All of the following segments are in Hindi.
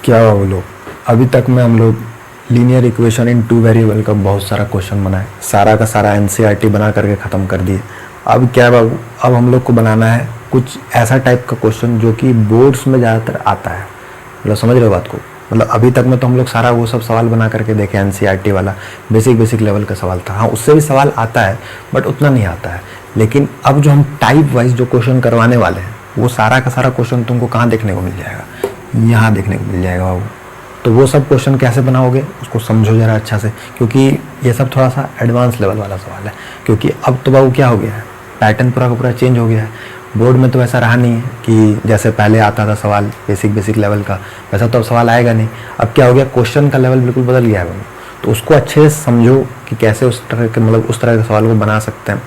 क्या बोलो, अभी तक में हम लोग linear equation in two variable का बहुत सारा क्वेश्चन बनाए, सारा का सारा एनसीईआरटी बना करके ख़त्म कर दिए। अब क्या है बाबू, अब हम लोग को बनाना है कुछ ऐसा टाइप का क्वेश्चन जो कि बोर्ड्स में ज़्यादातर आता है। मतलब समझ रहे हो बात को। मतलब अभी तक में तो हम लोग सारा वो सब सवाल बना करके देखे, एनसीईआरटी वाला बेसिक लेवल का सवाल था। हाँ, उससे भी सवाल आता है बट उतना नहीं आता है। लेकिन अब जो हम टाइप वाइज जो क्वेश्चन करवाने वाले हैं वो सारा का सारा क्वेश्चन तुमको कहाँ देखने को मिल जाएगा, यहाँ देखने को मिल जाएगा बाबू। तो वो सब क्वेश्चन कैसे बनाओगे उसको समझो ज़रा अच्छा से, क्योंकि ये सब थोड़ा सा एडवांस लेवल वाला सवाल है। क्योंकि अब तो बाबू क्या हो गया है, पैटर्न पूरा का पूरा चेंज हो गया है। बोर्ड में तो ऐसा रहा नहीं है कि जैसे पहले आता था सवाल बेसिक लेवल का, वैसा तो अब सवाल आएगा नहीं। अब क्या हो गया, क्वेश्चन का लेवल बिल्कुल बदल गया है बाबू। तो उसको अच्छे से समझो कि कैसे उस तरह के मतलब उस तरह के सवाल को बना सकते हैं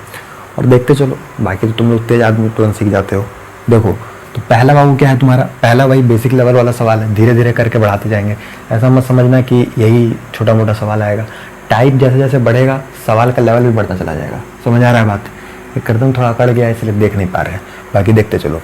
और देखते चलो। बाकी तो तुम लोग तेज आदमी तुरंत सीख जाते हो। देखो तो पहला बाबू क्या है तुम्हारा, पहला वही बेसिक लेवल वाला सवाल है, धीरे धीरे करके बढ़ाते जाएंगे। ऐसा मत समझना कि यही छोटा मोटा सवाल आएगा। टाइप जैसे जैसे बढ़ेगा सवाल का लेवल भी बढ़ता चला जाएगा। समझ आ रहा है बात? एकदम थोड़ा अकड़ गया इसलिए देख नहीं पा रहे हैं, बाकी देखते चलो।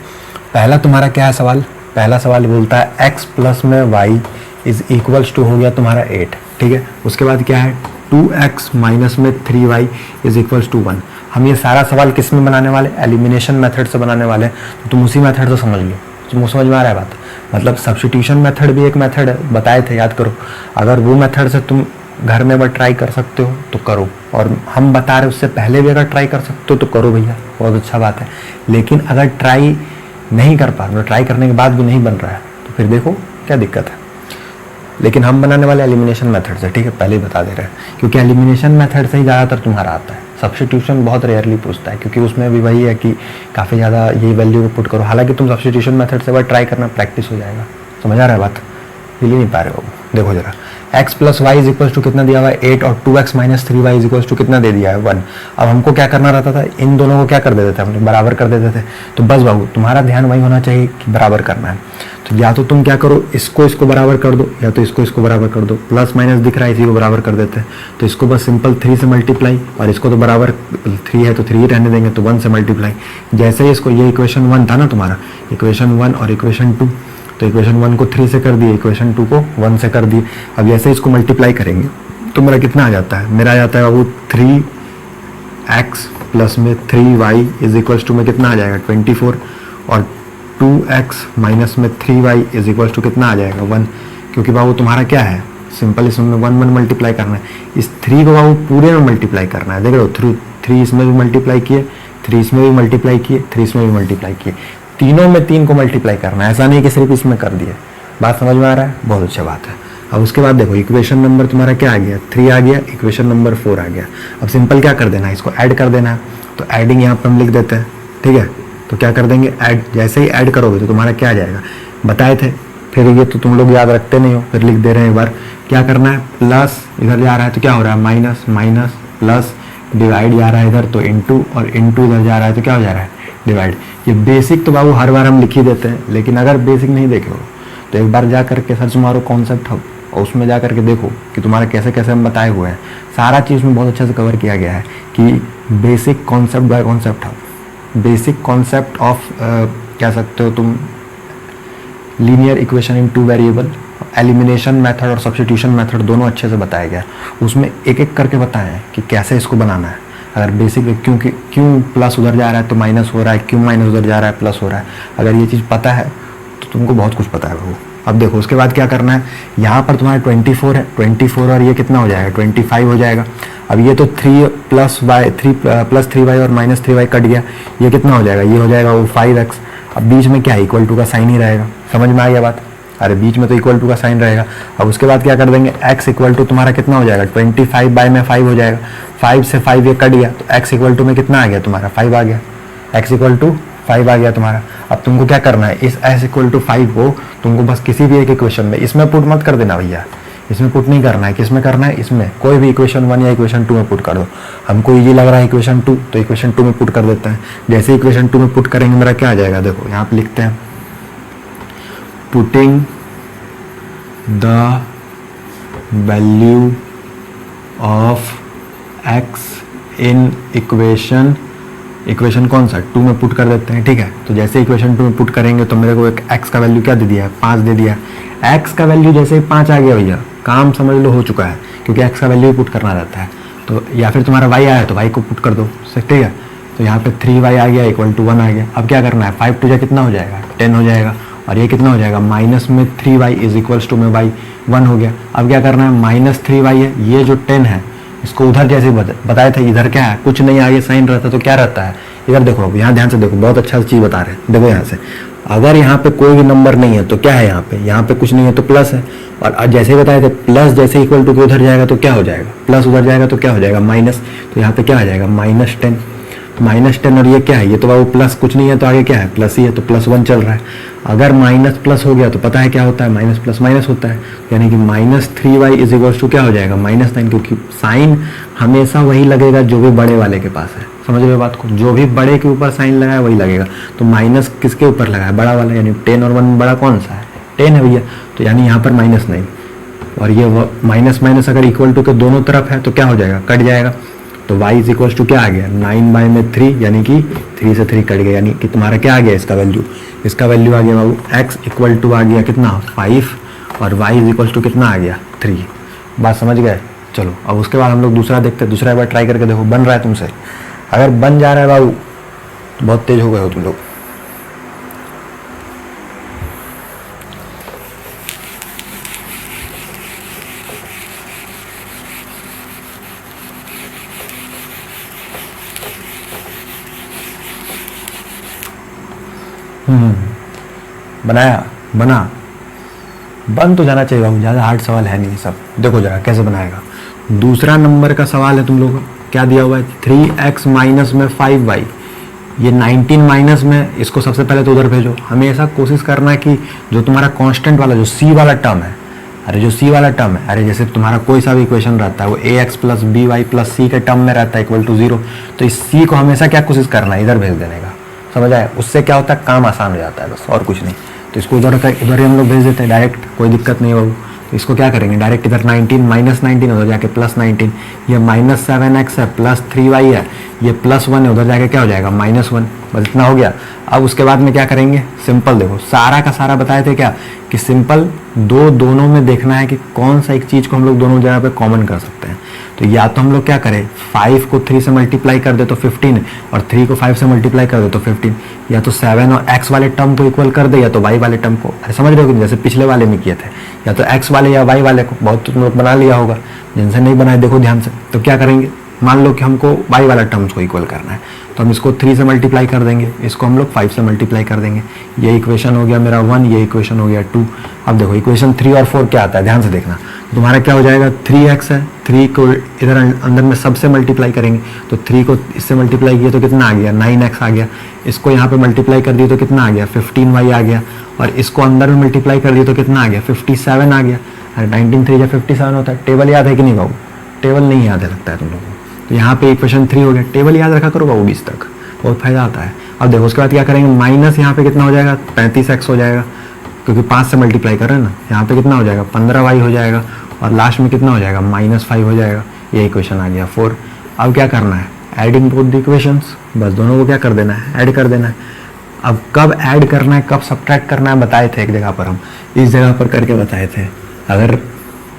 पहला तुम्हारा क्या है सवाल, पहला सवाल बोलता है x प्लस में y इज इक्वल्स टू हो गया तुम्हारा 8, ठीक है। उसके बाद क्या है 2x माइनस में 3y इज इक्वल्स टू 1। हम ये सारा सवाल किस में बनाने वाले, एलिमिनेशन मेथड से बनाने वाले हैं। तो तुम उसी मेथड से समझ लो, तुमको समझ में आ रहा है बात। मतलब सब्स्टिट्यूशन मेथड भी एक मेथड है, बताए थे याद करो। अगर वो मेथड से तुम घर में अगर ट्राई कर सकते हो तो करो, और हम बता रहे उससे पहले भी अगर ट्राई कर सकते हो तो करो भैया, बहुत अच्छा बात है। लेकिन अगर ट्राई नहीं कर पा रहे, ट्राई करने के बाद भी नहीं बन रहा है तो फिर देखो क्या दिक्कत है। लेकिन हम बनाने वाले एलिमिनेशन मेथड से, ठीक है, पहले ही बता दे रहे हैं, क्योंकि एलिमिनेशन मेथड से ही ज़्यादातर तुम्हारा आता है। सब्स्टिट्यूशन बहुत रेयरली पूछता है, क्योंकि उसमें भी वही है कि काफ़ी ज़्यादा ये वैल्यू को पुट करो। हालांकि तुम सब्स्टिट्यूशन मेथड से बार ट्राई करना, प्रैक्टिस हो जाएगा। समझ आ रहा है बात? हिल ही नहीं पा रहे हो। देखो जरा, x plus y is equals to कितना दिया हुआ है 8 और 2x minus 3y is equals to कितना दे दिया है 1। अब हमको क्या करना रहता था, इन दोनों को क्या कर देते थे, हमने बराबर कर देते थे। तो बस बाबू तुम्हारा ध्यान वही होना चाहिए कि बराबर करना है। तो या तो तुम क्या करो, इसको बराबर कर दो, या तो इसको बराबर कर दो। प्लस माइनस दिख रहा है, इसी को बराबर कर देते हैं। तो इसको बस सिंपल 3 से मल्टीप्लाई, और इसको तो बराबर 3 है तो 3 ही रहने देंगे, तो 1 से मल्टीप्लाई। जैसे ही इसको, ये इक्वेशन 1 था ना तुम्हारा, इक्वेशन 1 और इक्वेशन 2, तो इक्वेशन 1 को 3 से कर दिए, इक्वेशन 2 को 1 से कर दिए। अब जैसे इसको मल्टीप्लाई करेंगे तो मेरा कितना आ जाता है, मेरा आ जाता है बाबू 3x प्लस में 3y इज इक्वल्स टू में कितना आ जाएगा 24, और 2x माइनस में 3y इज इक्वल्स टू कितना आ जाएगा 1। क्योंकि बाबू तुम्हारा क्या है, सिंपल इसमें 1 मल्टीप्लाई करना है, इस 3 को बाबू पूरे में मल्टीप्लाई करना है। देख लो 3 इसमें भी मल्टीप्लाई किए, 3 इसमें भी मल्टीप्लाई किए, 3 इसमें भी मल्टीप्लाई किए, तीनों में 3 को मल्टीप्लाई करना है। ऐसा नहीं कि सिर्फ इसमें कर दिए। बात समझ में आ रहा है? बहुत अच्छा बात है। अब उसके बाद देखो इक्वेशन नंबर तुम्हारा क्या आ गया 3 आ गया, इक्वेशन नंबर 4 आ गया। अब सिंपल क्या कर देना है, इसको ऐड कर देना है। तो ऐडिंग यहाँ पर हम लिख देते हैं, ठीक है। तो क्या कर देंगे, ऐड। जैसे ही ऐड करोगे तो तुम्हारा क्या आ जाएगा, बताए थे, फिर ये तो तुम लोग याद रखते नहीं हो, फिर लिख दे रहे हैं एक बार। क्या करना है, प्लस इधर जा रहा है तो क्या हो रहा है माइनस, माइनस प्लस, डिवाइड जा रहा है इधर तो इनटू, और इनटू इधर जा रहा है तो क्या हो जा रहा है डिवाइड। ये बेसिक तो बाबू हर बार हम लिख ही देते हैं, लेकिन अगर बेसिक नहीं देखे हो तो एक बार जा करके सर्च मारो कॉन्सेप्ट हब, और उसमें जा करके देखो कि तुम्हारे कैसे कैसे हम बताए हुए हैं। सारा चीज़ में बहुत अच्छे से कवर किया गया है कि basic concept bye concept hub, basic concept of कह सकते हो तुम linear equation in two variable, elimination method और सब्स्टिट्यूशन मेथड दोनों अच्छे से बताया गया। उसमें एक एक करके बताएं कि कैसे इसको बनाना है। अगर बेसिक क्यों प्लस उधर जा रहा है तो माइनस हो रहा है, क्यों माइनस उधर जा रहा है प्लस हो रहा है, अगर ये चीज़ पता है तो तुमको बहुत कुछ पता है बाबू। अब देखो उसके बाद क्या करना है, यहाँ पर तुम्हारा 24 है, 24 और ये कितना हो जाएगा 25 हो जाएगा। अब ये तो 3 प्लस 3y और माइनस 3y कट गया, ये कितना हो जाएगा, ये हो जाएगा वो 5x। अब बीच में क्या इक्वल टू का साइन ही रहेगा। समझ में आ गया बात? अरे बीच में तो इक्वल टू का साइन रहेगा। अब उसके बाद क्या कर देंगे, x इक्वल टू तुम्हारा कितना हो जाएगा 25 बाय में 5 हो जाएगा, 5 से 5 ये कट गया तो x इक्वल टू में कितना आ गया तुम्हारा 5 आ गया, x इक्वल टू 5 आ गया तुम्हारा। अब तुमको क्या करना है, इस s इक्वल टू 5 को तुमको बस किसी भी एक इक्वेशन में, इसमें पुट मत कर देना भैया, इसमें पुट नहीं करना है। किसमें करना है, इसमें कोई भी इक्वेशन 1 या इक्वेशन 2 में पुट कर दो। हमको ये लग रहा है इक्वेशन 2 तो इक्वेशन 2 में पुट कर देते हैं। जैसे इक्वेशन 2 में पुट करेंगे मेरा क्या आ जाएगा, देखो यहाँ पे लिखते हैं putting the value of x in equation equation कौन सा 2 में पुट कर देते हैं, ठीक है। तो जैसे इक्वेशन 2 में पुट करेंगे तो मेरे को एक x का वैल्यू क्या दे दिया है, 5 दे दिया है। x का वैल्यू जैसे ही 5 आ गया भैया, काम समझ लो हो चुका है, क्योंकि x का वैल्यू ही पुट करना रहता है। तो या फिर तुम्हारा y आया तो y को पुट कर दो, ठीक है। तो यहाँ पे 3y आ गया इक्वल टू 1 आ गया। अब क्या करना है, 5 टू जा कितना हो जाएगा, 10 हो जाएगा, और ये कितना हो जाएगा, माइनस में 3y इज इक्वल्स टू में y 1 हो गया। अब क्या करना है, -3y है, ये जो 10 है इसको उधर जैसे बताए थे, इधर क्या है, कुछ नहीं, आगे साइन रहता तो क्या रहता है, इधर देखो, अब यहाँ ध्यान से देखो, बहुत अच्छा चीज़ बता रहे हैं, देखो यहाँ से, अगर यहाँ पे कोई भी नंबर नहीं है तो क्या है, यहाँ पे कुछ नहीं है तो प्लस है, और जैसे बताए थे प्लस जैसे इक्वल टू के उधर जाएगा तो क्या हो जाएगा, प्लस उधर जाएगा तो क्या हो जाएगा, माइनस। तो यहाँ पे क्या आ जाएगा, -10, और ये क्या है, ये तो वो प्लस कुछ नहीं है तो आगे क्या है, प्लस ही है, तो +1 चल रहा है। अगर माइनस प्लस हो गया तो पता है क्या होता है, माइनस प्लस माइनस होता है, यानी कि -3y इज इक्वल्स टू क्या हो जाएगा, -9, क्योंकि साइन हमेशा वही लगेगा जो भी बड़े वाले के पास है। समझ रहे हो बात को, जो भी बड़े के ऊपर साइन लगा है वही लगेगा। तो माइनस किसके ऊपर लगा है, बड़ा वाला, यानी 10 और 1 में बड़ा कौन सा है, 10 है भैया, तो यानी यहाँ पर -9, और ये माइनस माइनस अगर इक्वल टू के दोनों तरफ है तो क्या हो जाएगा, कट जाएगा। तो y इज इक्वल्स टू क्या आ गया, 9/3, यानी कि 3 से 3 कट गया, यानी कि तुम्हारा क्या आ गया, इसका वैल्यू आ गया बाबू, x इक्वल टू आ गया कितना 5, और y इज इक्वल्स टू कितना आ गया 3। बात समझ गए। चलो अब उसके बाद हम लोग दूसरा देखते हैं, दूसरा एक बार ट्राई करके देखो बन रहा है तुमसे। अगर बन जा रहा है बाबू तो बहुत तेज हो गए हो तुम लोग। बना बन तो जाना चाहिए बाबू, ज़्यादा हार्ड सवाल है नहीं सब। देखो जरा कैसे बनाएगा। दूसरा नंबर का सवाल है तुम लोग का, क्या दिया हुआ है, 3x माइनस में 5y, ये 19 माइनस में, इसको सबसे पहले तो उधर भेजो। हमेशा कोशिश करना कि जो तुम्हारा कांस्टेंट वाला जो c वाला टर्म है, जो c वाला टर्म है, जैसे तुम्हारा कोई सा भी इक्वेशन रहता है वो ax plus by plus c के टर्म में रहता है इक्वल टू 0, तो इस c को हमेशा क्या कोशिश करना है, इधर भेज देने का। समझ आए, उससे क्या होता है, काम आसान हो जाता है बस, और कुछ नहीं। तो इसको उधर ही हम लोग भेज देते हैं डायरेक्ट, कोई दिक्कत नहीं बाबू। तो इसको क्या करेंगे, डायरेक्ट इधर 19 -19 उधर जाके +19, ये -7x है प्लस 3y है, ये +1 है, उधर जाके क्या हो जाएगा -1, बस इतना हो गया। अब उसके बाद में क्या करेंगे, सिंपल देखो, सारा का सारा बताए थे क्या कि सिंपल दोनों में देखना है कि कौन सा एक चीज़ को हम लोग दोनों जगह पे कॉमन कर सकते हैं। तो या तो हम लोग क्या करें, 5 को 3 से मल्टीप्लाई कर दे तो 15, और 3 को 5 से मल्टीप्लाई कर दे तो 15, या तो 7 और x वाले टर्म को इक्वल कर दे, या तो y वाले टर्म को। अरे समझ रहे हो कि जैसे पिछले वाले में किए थे, या तो x वाले या y वाले को, बहुत तुम लोग बना लिया होगा, जिनसे नहीं बनाए देखो ध्यान से। तो क्या करेंगे, मान लो कि हमको y वाला टर्म्स को इक्वल करना है, तो हम इसको 3 से मल्टीप्लाई कर देंगे, इसको हम लोग 5 से मल्टीप्लाई कर देंगे। ये इक्वेशन हो गया मेरा 1, ये इक्वेशन हो गया 2। अब देखो इक्वेशन 3 और 4 क्या आता है, ध्यान से देखना। तुम्हारा क्या हो जाएगा, 3x है, 3 को इधर अंदर में सबसे मल्टीप्लाई करेंगे, तो 3 को इससे मल्टीप्लाई किया तो कितना आ गया, 9x आ गया। इसको यहाँ पे मल्टीप्लाई कर दिए तो कितना आ गया, 15y आ गया, और इसको अंदर में मल्टीप्लाई कर दिए तो कितना आ गया, 57 आ गया। अरे 19 3 या 57 होता है। टेबल याद है कि नहीं बाबू, टेबल नहीं याद है लगता है तुम लोगों को। तो यहाँ पे इक्वेशन 3 हो गया, टेबल याद रखा करो बाबू 20 तक, बहुत फायदा आता है। अब देखो उसके बाद क्या करेंगे, माइनस यहाँ पे कितना हो जाएगा, 35x हो जाएगा, क्योंकि 5 से मल्टीप्लाई कर रहे हैं ना। यहाँ पे कितना हो जाएगा, 15y हो जाएगा, और लास्ट में कितना हो जाएगा, -5 हो जाएगा। ये इक्वेशन आ गया 4। अब क्या करना है, एडिंग बोथ द इक्वेशंस, बस दोनों को क्या कर देना है, ऐड कर देना है। अब कब ऐड करना है, कब सब्ट्रैक्ट करना है बताए थे एक जगह पर, हम इस जगह पर करके बताए थे। अगर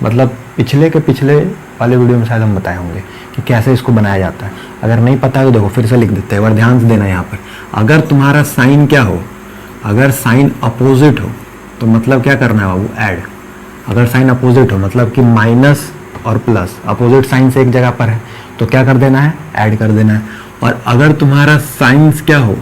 मतलब पिछले वाले वीडियो में शायद हम बताए होंगे कि कैसे इसको बनाया जाता है। अगर नहीं पता है तो देखो फिर से लिख देते हैं, एक बार ध्यान से देना। यहाँ पर अगर तुम्हारा साइन क्या हो, अगर साइन अपोजिट हो तो मतलब क्या करना है बाबू, ऐड। अगर साइन अपोजिट हो मतलब कि माइनस और प्लस अपोजिट साइन से एक जगह पर है तो क्या कर देना है, ऐड कर देना है। और अगर तुम्हारा साइंस क्या हो,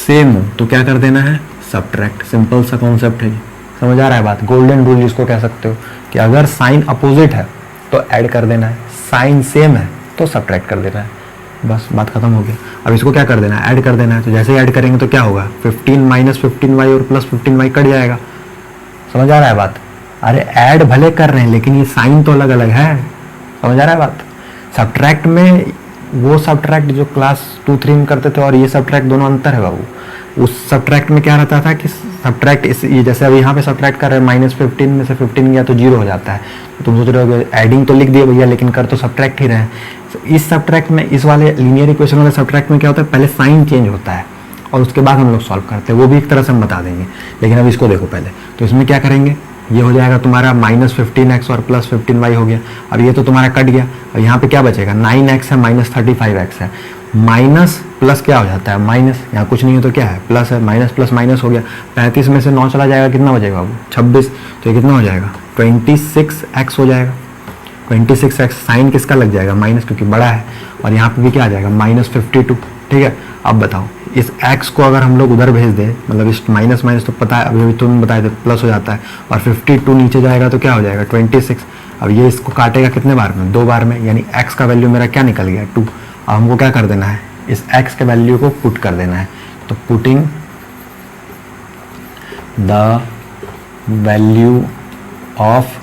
सेम हो, तो क्या कर देना है, सब्ट्रैक्ट। सिंपल सा कॉन्सेप्ट है, समझ आ रहा है बात। गोल्डन रूल जिसको कह सकते हो कि अगर साइन अपोजिट है तो ऐड कर देना है, साइन सेम है तो सब्ट्रैक्ट कर देना है, बस बात खत्म हो गया। अब इसको क्या कर देना है, ऐड कर देना है। तो जैसे ही ऐड करेंगे तो क्या होगा, 15 - 15y और +15y कट जाएगा। समझ आ रहा है बात। अरे ऐड भले कर रहे हैं लेकिन ये साइन तो अलग अलग है, समझ आ रहा है बात। सब्ट्रैक्ट में वो सब्ट्रैक्ट जो क्लास 2-3 में करते थे और ये सब्ट्रैक्ट दोनों अंतर है बाबू। उस सब्ट्रैक्ट में क्या रहता था कि सब्ट्रैक्ट ये जैसे अब यहाँ पे सब्ट्रैक्ट कर रहे हैं, -15 में से 15 गया तो 0 हो जाता है। तो तुम सोच रहे हो एडिंग तो लिख दिए भैया लेकिन कर तो सब्ट्रैक्ट ही रहे हैं। इस सब्ट्रैक्ट में, इस वाले लीनियर इक्वेशन वाले सब्ट्रैक्ट में क्या होता है, पहले साइन चेंज होता है और उसके बाद हम लोग सॉल्व करते हैं, वो भी एक तरह से हम बता देंगे। लेकिन अब इसको देखो पहले, तो इसमें क्या करेंगे, ये हो जाएगा तुम्हारा -15x और +15y हो गया। अब ये तो तुम्हारा कट गया और यहाँ पे क्या बचेगा, 9x है -35x है, माइनस प्लस क्या हो जाता है माइनस, यहाँ कुछ नहीं है तो क्या है प्लस है, माइनस प्लस माइनस हो गया। 35 में से 9 चला जाएगा, कितना बचेगा बाबू 26, तो ये कितना हो जाएगा 26x हो जाएगा। 26x साइन किसका लग जाएगा माइनस, क्योंकि बड़ा है, और यहाँ पे भी क्या आ जाएगा -52। ठीक है, अब बताओ इस x को अगर हम लोग उधर भेज दें, मतलब इस माइनस माइनस तो पता है, अभी तुमने बताया था प्लस हो जाता है, और 52 नीचे जाएगा तो क्या हो जाएगा 26। अब ये इसको काटेगा कितने बार में, 2 बार में, यानी x का वैल्यू मेरा क्या निकल गया 2। अब हमको क्या कर देना है, इस x के वैल्यू को पुट कर देना है। तो putting the value of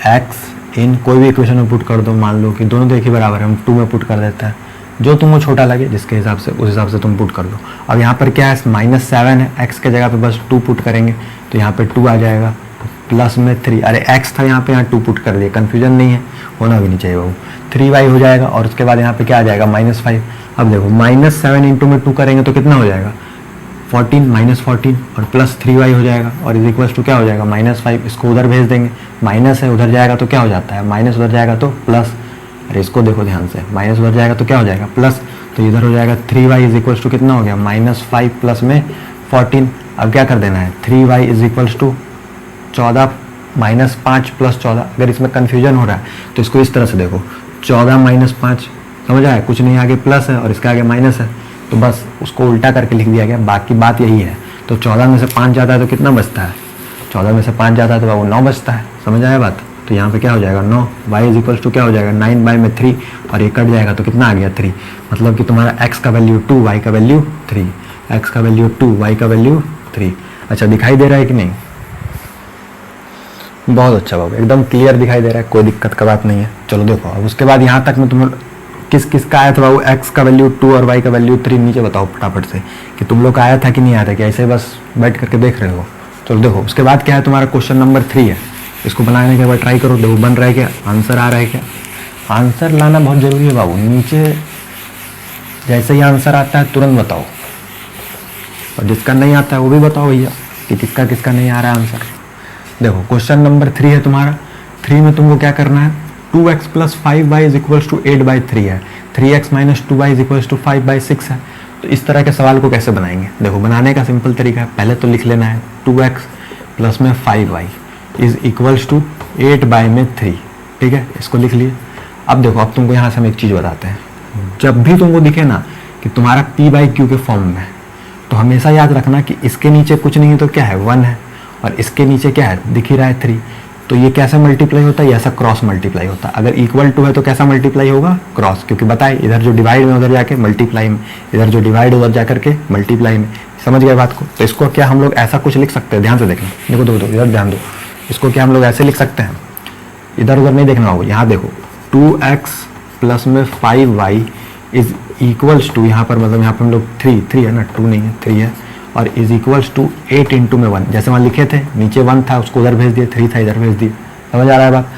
x इन कोई भी इक्वेशन में पुट कर दो, मान लो कि दोनों तो एक ही बराबर है, हम 2 में पुट कर देते हैं, जो तुमको छोटा लगे जिसके हिसाब से, उस हिसाब से तुम पुट कर दो। अब यहाँ पर क्या है, -7 है, x के जगह पे बस 2 पुट करेंगे तो यहाँ पे 2 आ जाएगा, प्लस में 3, अरे x था यहाँ पे, यहाँ 2 पुट कर दिया, कन्फ्यूजन नहीं है, होना भी नहीं चाहिए वो, 3y हो जाएगा, और उसके बाद यहाँ पे क्या आ जाएगा -5। अब देखो -7 इंटू में 2 करेंगे तो कितना हो जाएगा 14, -14 और प्लस 3y हो जाएगा, और इज इक्वल्स टू क्या हो जाएगा -5। इसको उधर भेज देंगे, माइनस है उधर जाएगा तो क्या हो जाता है, माइनस उधर जाएगा तो प्लस, अरे इसको देखो ध्यान से, माइनस उधर जाएगा तो क्या हो जाएगा प्लस, तो इधर हो जाएगा 3y इज इक्वल्स टू कितना हो गया -5 प्लस में 14। अब क्या कर देना है, 3y is equals to 14 -5 plus 14। अगर इसमें कन्फ्यूजन हो रहा है तो इसको इस तरह से देखो, 14 - 5, समझ आया, कुछ नहीं, आगे प्लस है और इसके आगे माइनस है, तो बस उसको उल्टा करके लिख दिया गया, बाकी बात यही है। तो 14 में से 5 जाता है तो कितना बचता है, 14 में से 5 जाता है तो वो 9 बचता है, समझ आया बात। तो यहाँ पे क्या हो जाएगा 9, y इज इक्वल्स टू क्या हो जाएगा 9 में 3, और ये कट जाएगा तो कितना आ गया 3, मतलब कि तुम्हारा x का वैल्यू 2, y का वैल्यू 3, x का वैल्यू 2, y का वैल्यू 3। अच्छा दिखाई दे रहा है कि नहीं, बहुत अच्छा बाबू, एकदम क्लियर दिखाई दे रहा है, कोई दिक्कत का बात नहीं है। चलो देखो अब उसके बाद यहाँ तक में तुम्हें किस किस का आया था बाबू, x का वैल्यू 2 और y का वैल्यू 3, नीचे बताओ फटाफट से कि तुम लोग का आया था कि नहीं आया था, कि ऐसे बस बैठ करके देख रहे हो। चलो देखो उसके बाद क्या है, तुम्हारा क्वेश्चन नंबर 3 है, इसको बनाने के बाद ट्राई करो, देखो बन रहा है क्या, आंसर आ रहा है क्या। आंसर लाना बहुत ज़रूरी है बाबू, नीचे जैसे ही आंसर आता है तुरंत बताओ, और जिसका नहीं आता है वो भी बताओ भैया कि किसका किसका नहीं आ रहा है आंसर। देखो क्वेश्चन नंबर 3 है तुम्हारा, 3 में तुमको क्या करना है, 2x + 5y is equals to 8/3 है, 3x - 2y is equals to 5/6 है। तो इस तरह के सवाल को कैसे बनाएंगे, देखो बनाने का सिंपल तरीका है, पहले तो लिख लेना है 2x प्लस में 5y इज इक्वल्स टू 8/3, ठीक है, इसको लिख लिए। अब देखो, अब तुमको यहाँ से हम एक चीज़ बताते हैं, जब भी तुमको दिखे ना कि तुम्हारा p/q के फॉर्म में, तो हमेशा याद रखना कि इसके नीचे कुछ नहीं है तो क्या है 1 है, और इसके नीचे क्या है दिख ही रहा है 3, तो ये कैसा मल्टीप्लाई होता है, ऐसा क्रॉस मल्टीप्लाई होता है। अगर इक्वल टू है तो कैसा मल्टीप्लाई होगा, क्रॉस, क्योंकि बताए इधर जो डिवाइड में उधर जाके मल्टीप्लाई में, इधर जो डिवाइड उधर जा करके मल्टीप्लाई में, समझ गए बात को। तो इसको क्या हम लोग ऐसा कुछ लिख सकते हैं, ध्यान से देखना, देखो दो इधर ध्यान दो, इसको क्या हम लोग ऐसे लिख सकते हैं, इधर उधर नहीं देखना होगा, यहाँ देखो 2x प्लस में 5y इज इक्वल्स टू, यहाँ पर मतलब यहाँ पर हम लोग 3 है ना, 2 नहीं है 3 है, और इज इक्वल्स टू 8 इंटू में 1, जैसे वहाँ लिखे थे नीचे 1 था उसको उधर भेज दिए, 3 था इधर भेज दिए, समझ आ रहा है बात।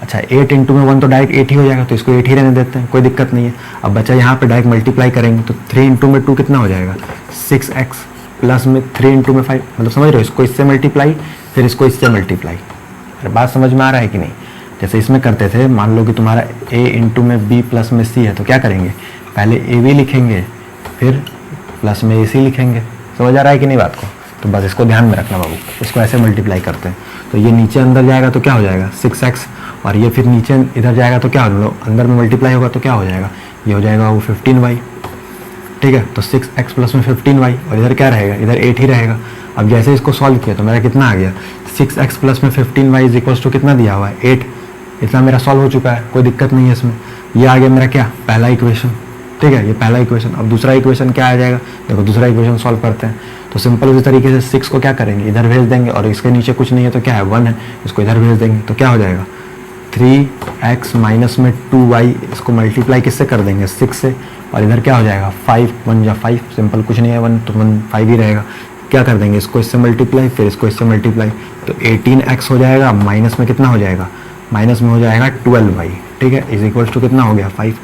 अच्छा 8 इंटू में 1 तो डायरेक्ट 8 ही हो जाएगा, तो इसको 8 ही रहने देते हैं, कोई दिक्कत नहीं है। अब बच्चा यहाँ पे डायरेक्ट मल्टीप्लाई करेंगे तो 3 इंटू में 2 कितना हो जाएगा 6x प्लस में 3 इंटू में 5, मतलब समझ रहे हो, इसको इससे मल्टीप्लाई फिर इसको इससे मल्टीप्लाई। अरे बात समझ में आ रहा है कि नहीं, जैसे इसमें करते थे, मान लो कि तुम्हारा a इंटू में b प्लस में c है, तो क्या करेंगे पहले ab लिखेंगे फिर प्लस में ac लिखेंगे, समझ आ रहा है कि नहीं बात को। तो बस इसको ध्यान में रखना बाबू, इसको ऐसे मल्टीप्लाई करते हैं, तो ये नीचे अंदर जाएगा तो क्या हो जाएगा 6x, और ये फिर नीचे इधर जाएगा तो क्या हो, अंदर में मल्टीप्लाई होगा तो क्या हो जाएगा, ये हो जाएगा वो 15y, ठीक है। तो 6x प्लस में 15y, और इधर क्या रहेगा, इधर 8 ही रहेगा। अब जैसे इसको सॉल्व किया तो मेरा कितना आ गया 6x प्लस में 15y इज इक्वल्स टू कितना दिया हुआ है 8, इतना मेरा सॉल्व हो चुका है, कोई दिक्कत नहीं है इसमें। ये आ गया मेरा क्या पहला इक्वेशन, ठीक है, ये पहला इक्वेशन। अब दूसरा इक्वेशन क्या आ जाएगा, देखो दूसरा इक्वेशन सॉल्व करते हैं, तो सिंपल उसी तरीके से 6 को क्या करेंगे इधर भेज देंगे, और इसके नीचे कुछ नहीं है तो क्या है 1 है, इसको इधर भेज देंगे तो क्या हो जाएगा 3x माइनस में 2y, इसको मल्टीप्लाई किससे कर देंगे 6 से, और इधर क्या हो जाएगा 5 1 जा 5, सिंपल कुछ नहीं है 1 तो 1 5 ही रहेगा। क्या कर देंगे इसको इससे मल्टीप्लाई फिर इसको इससे मल्टीप्लाई, तो 18x हो जाएगा, माइनस में कितना हो जाएगा, माइनस में हो जाएगा 12y, ठीक है, इज इक्वल्स टू कितना हो गया 5।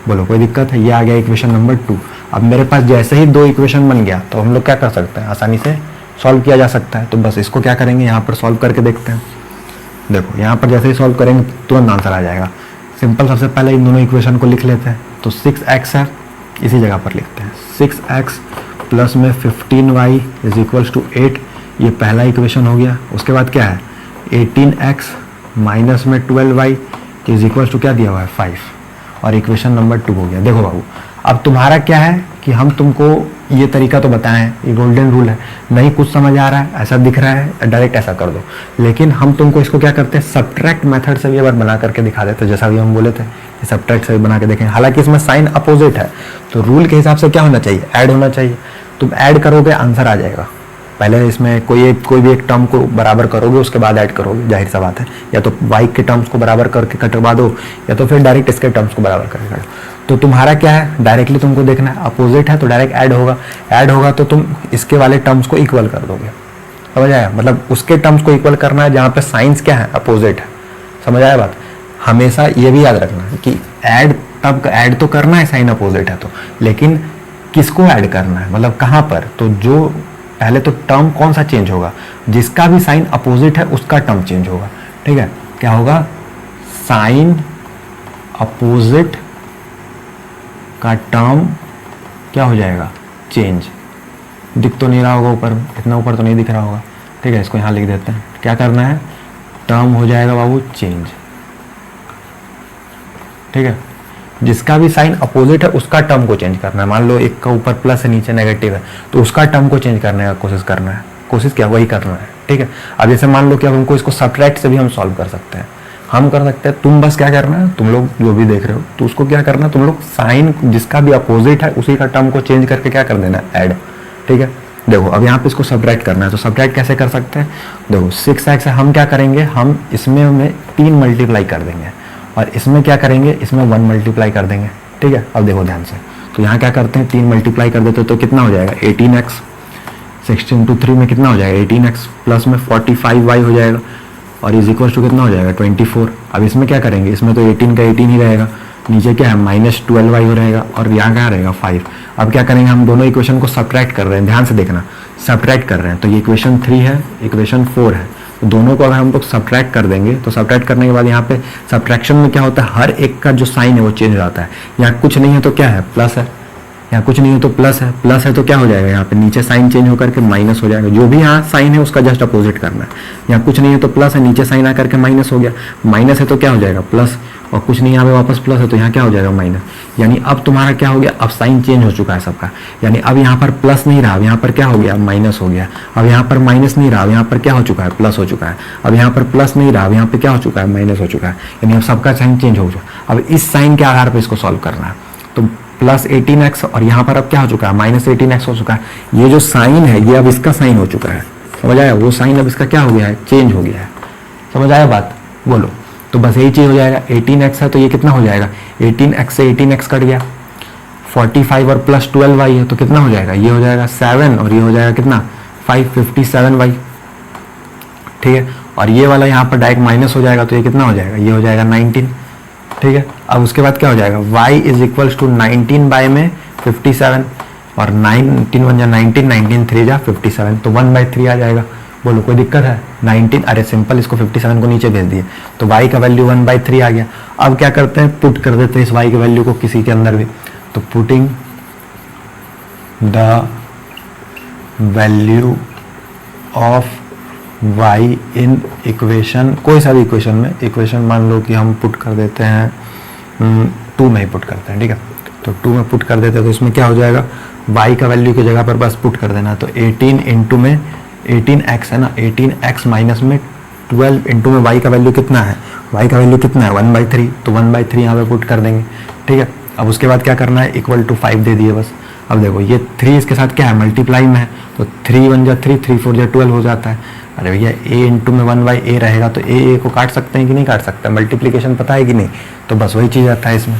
बोलो कोई दिक्कत है, ये आ गया इक्वेशन नंबर 2। अब मेरे पास जैसे ही 2 इक्वेशन बन गया तो हम लोग क्या कर सकते हैं, आसानी से सॉल्व किया जा सकता है। तो बस इसको क्या करेंगे, यहाँ पर सॉल्व करके देखते हैं। देखो यहाँ पर जैसे ही सॉल्व करेंगे तुरंत आंसर आ जाएगा। सिंपल, सबसे पहले इन दोनों इक्वेशन को लिख लेते हैं। तो 6x है, इसी जगह पर लिखते हैं 6x प्लस में 15y इज इक्वल्स टू 8, ये पहला इक्वेशन हो गया। उसके बाद क्या है 18x माइनस में 12y इज इक्वल्स टू क्या दिया हुआ है 5, और इक्वेशन नंबर 2 हो गया। देखो बाबू, अब तुम्हारा क्या है कि हम तुमको ये तरीका तो बताएं, ये गोल्डन रूल है, नहीं कुछ समझ आ रहा है, ऐसा दिख रहा है, डायरेक्ट ऐसा कर दो। लेकिन हम तुमको इसको क्या करते हैं, सब्ट्रैक्ट मेथड से भी एक बार बना करके दिखा देते हैं, जैसा भी हम बोले थे कि सब्ट्रैक्ट से भी बना के देखें। हालांकि इसमें साइन अपोजिट है, तो रूल के हिसाब से क्या होना चाहिए, ऐड होना चाहिए। तुम ऐड करोगे आंसर आ जाएगा। पहले इसमें कोई भी एक टर्म को बराबर करोगे, उसके बाद ऐड करोगे, जाहिर सा बात है। या तो y के टर्म्स को बराबर करके कटवा दो, या तो फिर डायरेक्ट इसके टर्म्स को बराबर करके कटो। तो तुम्हारा क्या है, डायरेक्टली तुमको देखना है, अपोजिट है तो डायरेक्ट ऐड होगा। ऐड होगा तो तुम इसके वाले टर्म्स को इक्वल कर दोगे। समझ आया, मतलब उसके टर्म्स को इक्वल करना है जहाँ पे साइंस क्या है, अपोजिट है। समझ आया बात। हमेशा ये भी याद रखना है कि ऐड तब ऐड तो करना है साइन अपोजिट है तो, लेकिन किसको ऐड करना है, मतलब कहाँ पर। तो जो पहले तो टर्म कौन सा चेंज होगा, जिसका भी साइन अपोजिट है उसका टर्म चेंज होगा। ठीक है, क्या होगा, साइन अपोजिट का टर्म क्या हो जाएगा, चेंज। दिख तो नहीं रहा होगा ऊपर, इतना ऊपर तो नहीं दिख रहा होगा। ठीक है, इसको यहाँ लिख देते हैं। क्या करना है, टर्म हो जाएगा बाबू चेंज। ठीक है, जिसका भी साइन अपोजिट है उसका टर्म को चेंज करना है। मान लो एक का ऊपर प्लस है नीचे नेगेटिव है, तो उसका टर्म को चेंज करने का कोशिश करना है। कोशिश क्या, वही करना है। ठीक है, अब जैसे मान लो कि अब हमको इसको सब्ट्रैक्ट से भी हम सॉल्व कर सकते हैं, हम कर सकते हैं। तुम बस क्या करना है, तुम लोग जो भी देख रहे हो तो उसको क्या करना है, तुम लोग साइन जिसका भी अपोजिट है उसी का टर्म को चेंज करके क्या कर देना है, ऐड। ठीक है, देखो अब यहाँ पे इसको सब्ट्रैक्ट करना है, तो सब्ट्रैक्ट कैसे कर सकते हैं, देखो 6x है, हम क्या करेंगे, हम इसमें में 3 मल्टीप्लाई कर देंगे, और इसमें क्या करेंगे, इसमें 1 मल्टीप्लाई कर देंगे। ठीक है, अब देखो ध्यान से, तो यहाँ क्या करते हैं, 3 मल्टीप्लाई कर देते हैं तो कितना हो जाएगा 18x, 16 to 3 में कितना हो जाएगा 18x, प्लस में 45y हो जाएगा, और इज इक्वल टू कितना हो जाएगा 24। अब इसमें क्या करेंगे, इसमें तो 18 का 18 ही रहेगा, नीचे क्या है माइनस 12y हो रहेगा, और यहाँ क्या रहेगा 5। अब क्या करेंगे, हम दोनों इक्वेशन को सब्ट्रैक्ट कर रहे हैं, ध्यान से देखना, सब्ट्रैक्ट कर रहे हैं। तो ये इक्वेशन 3 है, इक्वेशन 4 है, तो दोनों को अगर हम लोग सब्ट्रैक्ट कर देंगे तो सब्ट्रैक्ट करने के बाद यहाँ पे सब्ट्रैक्शन में क्या होता है, हर एक का जो साइन है वो चेंज हो जाता है। यहाँ कुछ नहीं है तो क्या है, प्लस है, यहाँ कुछ नहीं है तो प्लस है, प्लस है तो क्या हो जाएगा, यहाँ पे नीचे साइन चेंज होकर के माइनस हो जाएगा। जो भी यहाँ साइन है उसका जस्ट अपोजिट करना है। यहाँ कुछ नहीं है तो प्लस है, नीचे साइन आकर के माइनस हो गया, माइनस है तो क्या हो जाएगा प्लस, और कुछ नहीं यहाँ पे वापस प्लस है तो यहाँ क्या हो जाएगा माइनस। यानी अब तुम्हारा क्या हो गया, अब साइन चेंज हो चुका है सबका। यानी अब यहाँ पर प्लस नहीं रहा, अब यहाँ पर क्या हो गया, माइनस हो गया। अब यहाँ पर माइनस नहीं रहा, अब यहाँ पर क्या हो चुका है, प्लस हो चुका है। अब यहाँ पर प्लस नहीं रहा, अब यहाँ पे क्या हो चुका है, माइनस हो चुका है। यानी अब सबका साइन चेंज हो चुका। अब इस साइन के आधार पर इसको सॉल्व करना है। तो प्लस 18x, और यहाँ पर अब क्या हो चुका है, माइनस 18x हो चुका है। ये जो साइन है ये अब इसका साइन हो चुका है, समझ आया, वो साइन अब इसका क्या हो गया है, चेंज हो गया है। समझ आया बात, बोलो। तो बस यही चीज हो जाएगा, 18x है तो ये कितना हो जाएगा, 18x से 18x कट गया, 45 और प्लस 12y है तो कितना हो जाएगा, ये हो जाएगा 7, और ये हो जाएगा कितना 5, 57y। ठीक है, और ये वाला यहाँ पर डायरेक्ट माइनस हो जाएगा तो ये कितना हो जाएगा, ये हो जाएगा 19। ठीक है, अब उसके बाद क्या हो जाएगा, y is equals to 19 by में 57, और 19 1 जा 19, 19 3 जा 57, तो 1/3 आ जाएगा। बोलो कोई दिक्कत है, 19, अरे सिंपल, इसको 57 को नीचे भेज दिए तो y का वैल्यू 1/3 आ गया। अब क्या करते हैं, पुट कर देते हैं इस y के वैल्यू को किसी के अंदर भी, तो putting the value of y in equation, कोई सा भी इक्वेशन में, इक्वेशन मान लो कि हम पुट कर देते हैं 2 में ही पुट करते हैं। ठीक है, तो 2 में पुट कर देते हैं तो इसमें क्या हो जाएगा, y का वैल्यू की जगह पर बस पुट कर देना। तो 18 इंटू में 18x है ना, 18x माइनस में 12 इंटू में y का वैल्यू कितना है, y का वैल्यू कितना है 1/3, तो 1/3 यहाँ पे पुट कर देंगे। ठीक है, अब उसके बाद क्या करना है, इक्वल टू 5 दे दिए बस। अब देखो ये 3 इसके साथ क्या है, मल्टीप्लाई में है, तो 3 1 जा 3, 3 4 जा 12 हो जाता है। अरे भैया a इंटू में 1/a रहेगा तो a को काट सकते हैं कि नहीं काट सकते, मल्टीप्लीकेशन पता है कि नहीं, तो बस वही चीज़ आता है इसमें।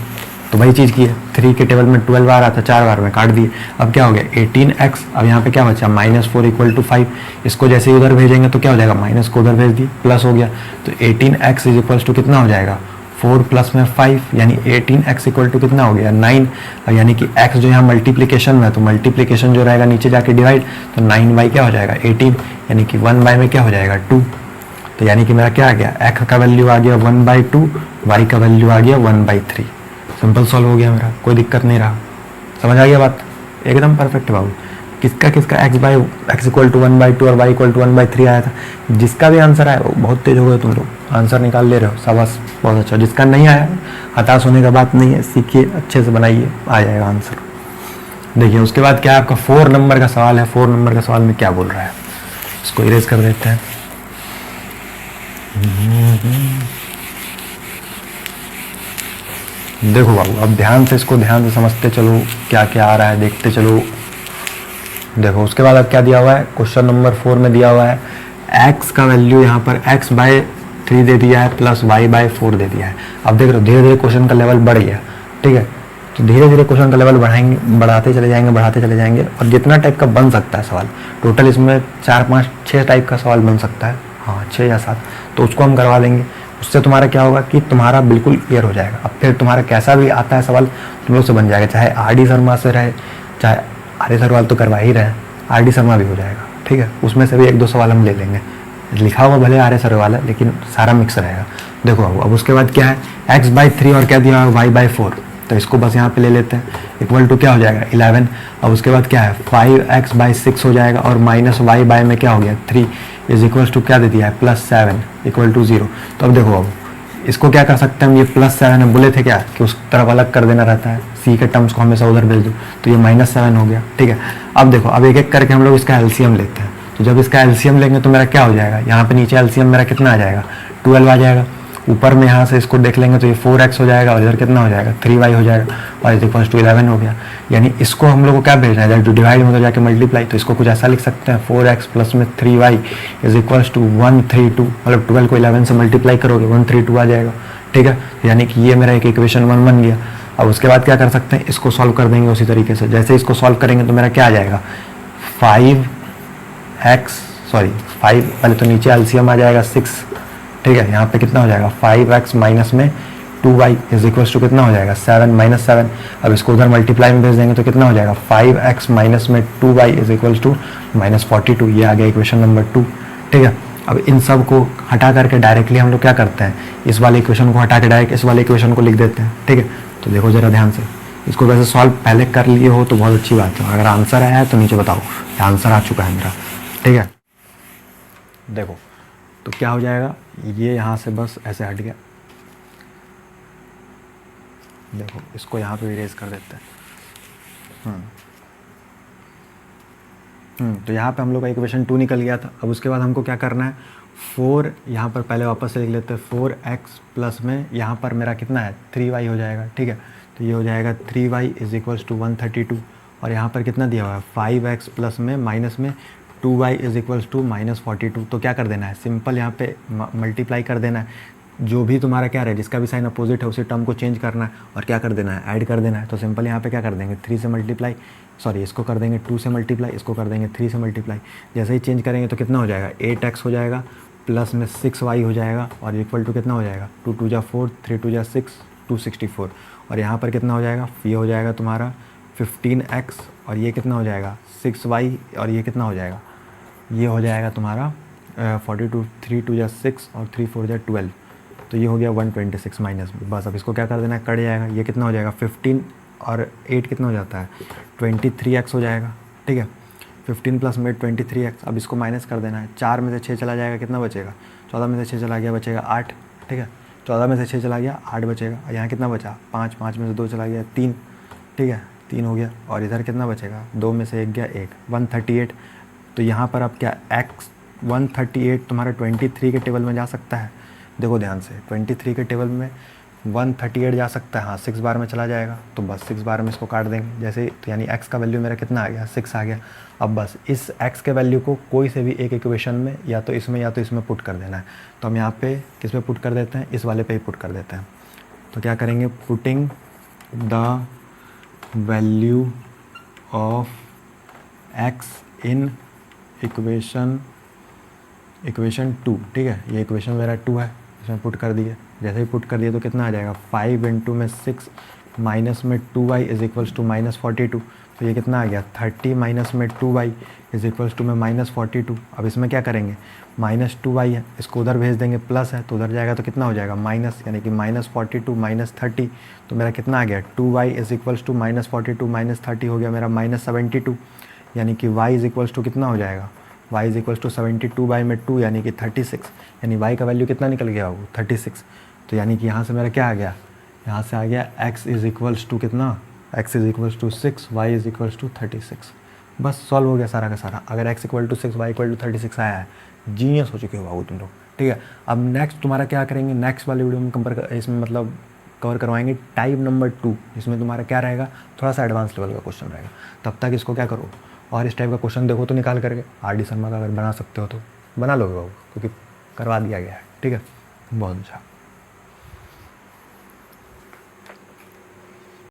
तो वही चीज़ की है, 3 के टेबल में 12 बार आता, 4 बार में काट दिए। अब क्या हो गया 18x, अब यहाँ पे क्या बचा -4 इक्वल टू 5, इसको जैसे ही उधर भेजेंगे तो क्या हो जाएगा, माइनस को उधर भेज दिए, प्लस हो गया। तो 18x इज इक्वल्स टू कितना हो जाएगा 4 प्लस में 5 यानी 18x इक्वल टू कितना हो गया 9। यानी कि x जो यहाँ मल्टीप्लिकेशन में है तो मल्टीप्लिकेशन जो रहेगा नीचे जाके डिवाइड, तो 9 बाई क्या हो जाएगा 18, यानी कि 1 बाई में क्या हो जाएगा 2। तो यानी कि मेरा क्या आ गया, x का वैल्यू आ गया 1/2, y का वैल्यू आ गया 1/3। सिंपल सॉल्व हो गया मेरा, कोई दिक्कत नहीं रहा। समझ आ गया बात, एकदम परफेक्ट बाबू। किसका x इक्वल टू 1/2 और y इक्वल टू 1/3 आया था। जिसका भी आंसर आया वो बहुत तेज हो गए तुम लोग, आंसर निकाल ले रहे हो, शाबाश, बहुत अच्छा। जिसका नहीं आया हताश होने का बात नहीं है, सीखिए अच्छे से बनाइए, आ जाएगा आंसर। देखिए उसके बाद क्या है आपका 4 नंबर का सवाल है। 4 नंबर का सवाल में क्या बोल रहा है, इसको इरेज कर देते हैं। देखो बाबू अब ध्यान से इसको ध्यान से समझते चलो, क्या क्या आ रहा है देखते चलो। देखो उसके बाद अब क्या दिया हुआ है, क्वेश्चन नंबर 4 में दिया हुआ है x का वैल्यू यहाँ पर x/3 दे दिया है प्लस y/4 दे दिया है। अब देख रहे हो धीरे धीरे क्वेश्चन का लेवल बढ़ गया, ठीक है। तो धीरे धीरे क्वेश्चन का लेवल बढ़ाएंगे, बढ़ाते चले जाएंगे और जितना टाइप का बन सकता है सवाल, टोटल इसमें 4 5 6 टाइप का सवाल बन सकता है, हाँ 6 या 7, तो उसको हम करवा देंगे। उससे तुम्हारा क्या होगा कि तुम्हारा बिल्कुल क्लियर हो जाएगा। अब फिर तुम्हारा कैसा भी आता है सवाल तुम लोग से बन जाएगा, चाहे RD शर्मा से रहे, चाहे आर्य सवाल तो करवा ही रहे हैं, RD शर्मा भी हो जाएगा, ठीक है। उसमें से भी 1 2 सवाल हम ले लेंगे, लिखा हुआ भले आर्य सर वाला लेकिन सारा मिक्स रहेगा। देखो अब उसके बाद क्या है x/3 और क्या दिया है y/4, तो इसको बस यहाँ पे ले लेते हैं, इक्वल टू क्या हो जाएगा 11। अब उसके बाद क्या है 5x/6 हो जाएगा और माइनस y में क्या हो गया 3 इज इक्वल्स टू क्या दे दिया है +7 इक्वल टू 0। तो अब देखो अब इसको क्या कर सकते हैं हम, ये +7 है, बोले थे क्या कि उस तरफ अलग कर देना रहता है, c के टर्म्स को हमेशा उधर भेज दो, तो ये -7 हो गया, ठीक है। अब देखो अब एक एक करके हम लोग इसका एलसीएम लेते हैं। तो जब इसका एलसीएम लेंगे तो मेरा क्या हो जाएगा, यहाँ पे नीचे एलसीएम मेरा कितना आ जाएगा 12 आ जाएगा। ऊपर में यहाँ से इसको देख लेंगे तो ये 4x हो जाएगा और इधर कितना हो जाएगा 3y हो जाएगा और इज इक्वल्स टू 11 हो गया। यानी इसको हम लोग को क्या भेजना है, जो डिवाइड में तो जाके मल्टीप्लाई, तो इसको कुछ ऐसा लिख सकते हैं 4x प्लस में 3y इज इक्वल्स टू 132, मतलब 12 को 11 से मल्टीप्लाई करोगे 132 आ जाएगा, ठीक है। यानी कि ये मेरा एक इक्वेशन 1 बन गया। अब उसके बाद क्या कर सकते हैं, इसको सॉल्व कर देंगे उसी तरीके से। जैसे इसको सॉल्व करेंगे तो मेरा क्या आ जाएगा 5 पहले तो नीचे एलसीएम आ जाएगा 6, ठीक है। यहाँ पे कितना हो जाएगा 5x माइनस में 2y इज इक्वल्स टू कितना हो जाएगा 7 -7। अब इसको उधर मल्टीप्लाई में भेज देंगे तो कितना हो जाएगा 5x माइनस में 2y इज इक्वल्स टू -42। ये आ गया इक्वेशन नंबर 2, ठीक है। अब इन सब को हटा करके डायरेक्टली हम लोग क्या करते हैं, इस वाले इक्वेशन को हटा के डायरेक्ट इस वाले इक्वेशन को लिख देते हैं, ठीक है। तो देखो जरा ध्यान से, इसको वैसे सॉल्व पहले कर लिए हो तो बहुत अच्छी बात है, अगर आंसर आया है तो नीचे बताओ आंसर आ चुका है मेरा, ठीक है। देखो तो क्या हो जाएगा, ये यहाँ से बस ऐसे हट गया। देखो इसको यहाँ पे इरेज कर देते हैं। तो यहाँ पे हम लोग का इक्वेशन 2 निकल गया था। अब उसके बाद हमको क्या करना है 4 यहाँ पर पहले वापस से लिख लेते हैं 4x प्लस में यहाँ पर मेरा कितना है 3y हो जाएगा, ठीक है। तो ये हो जाएगा 3y इज इक्वल्स टू 132 और यहाँ पर कितना दिया हुआ है 5x प्लस में माइनस में 2y इज इक्वल्स टू -42। तो क्या कर देना है, सिंपल यहाँ पे मल्टीप्लाई कर देना है, जो भी तुम्हारा क्या है जिसका भी साइन अपोजिट है उसी टर्म को चेंज करना है और क्या कर देना है ऐड कर देना है। तो सिंपल यहाँ पे क्या कर देंगे 3 से मल्टीप्लाई, सॉरी इसको कर देंगे 2 से मल्टीप्लाई, इसको कर देंगे 3 से मल्टीप्लाई। जैसे ही चेंज करेंगे तो कितना हो जाएगा 8x हो जाएगा प्लस में 6y हो जाएगा और इक्वल टू कितना हो जाएगा 2 2 जा 4 3 2 जा 6 264 और यहाँ पर कितना हो जाएगा, ये हो जाएगा तुम्हारा 15x और ये कितना हो जाएगा 6y और ये कितना हो जाएगा, ये हो जाएगा तुम्हारा 42 3 2 जा 6 और 3 4 जा 12, तो ये हो गया 126 माइनस में। बस अब इसको क्या कर देना है, कट जाएगा, ये कितना हो जाएगा 15 और 8 कितना हो जाता है 23x हो जाएगा, ठीक है। 15 प्लस में 23x, अब इसको माइनस कर देना है, 4 में से 6 चला जाएगा कितना बचेगा 14 में से 6 चला गया बचेगा 8, ठीक है। 14 में से 6 चला गया 8 बचेगा, यहाँ कितना बचा 5, 5 में से 2 चला गया 3, ठीक है 3 हो गया और इधर कितना बचेगा 2 में से 1 गया 1 138। तो यहाँ पर अब क्या x 138 तुम्हारा 23 के टेबल में जा सकता है, देखो ध्यान से 23 के टेबल में 138 जा सकता है, हाँ 6 बार में चला जाएगा तो बस 6 बार में इसको काट देंगे जैसे, तो यानी x का वैल्यू मेरा कितना आ गया 6 आ गया। अब बस इस x के वैल्यू को कोई से भी एक इक्वेशन में या तो इसमें पुट कर देना है। तो हम यहाँ पे किस पे पुट कर देते हैं, इस वाले पे ही पुट कर देते हैं। तो क्या करेंगे, putting the value of x in equation 2, ठीक है। ये इक्वेशन मेरा 2 है, इसमें पुट कर दिए, जैसे ही पुट कर दिए तो कितना आ जाएगा 5 इंटू में 6 माइनस में 2y इज इक्वल्स टू -42। तो ये कितना आ गया 30 माइनस में 2y इज इक्वल्स टू में -42। अब इसमें क्या करेंगे -2y है, इसको उधर भेज देंगे, प्लस है तो उधर जाएगा तो कितना हो जाएगा माइनस, यानी कि -42 -30। तो मेरा कितना आ गया 2y इज इक्वल्स टू -42 -30 हो गया मेरा -72, यानी कि y इज इक्वल्स टू कितना हो जाएगा y is equals to 72 by में 2 यानी कि 36, यानी y का वैल्यू कितना निकल गया वो 36। तो यानी कि यहाँ से मेरा क्या आ गया, यहाँ से आ गया x इज इक्वल्स टू कितना, x is equals to 6, y is equals to 36। बस सॉल्व हो गया सारा का सारा। अगर x equal to 6 y equal to 36 आया है, जीनियस हो चुके हो बाबू तुम लोग। ठीक है, अब नेक्स्ट तुम्हारा क्या करेंगे, नेक्स्ट वाले वीडियो में इसमें मतलब कवर करवाएंगे टाइप नंबर 2, जिसमें तुम्हारा क्या रहेगा, थोड़ा सा एडवांस लेवल का क्वेश्चन रहेगा। तब तक इसको क्या करो, और इस टाइप का क्वेश्चन देखो तो निकाल करके RD शर्मा का अगर बना सकते हो तो बना लोगे बाबू, क्योंकि करवा दिया गया है। ठीक है, बहुत अच्छा।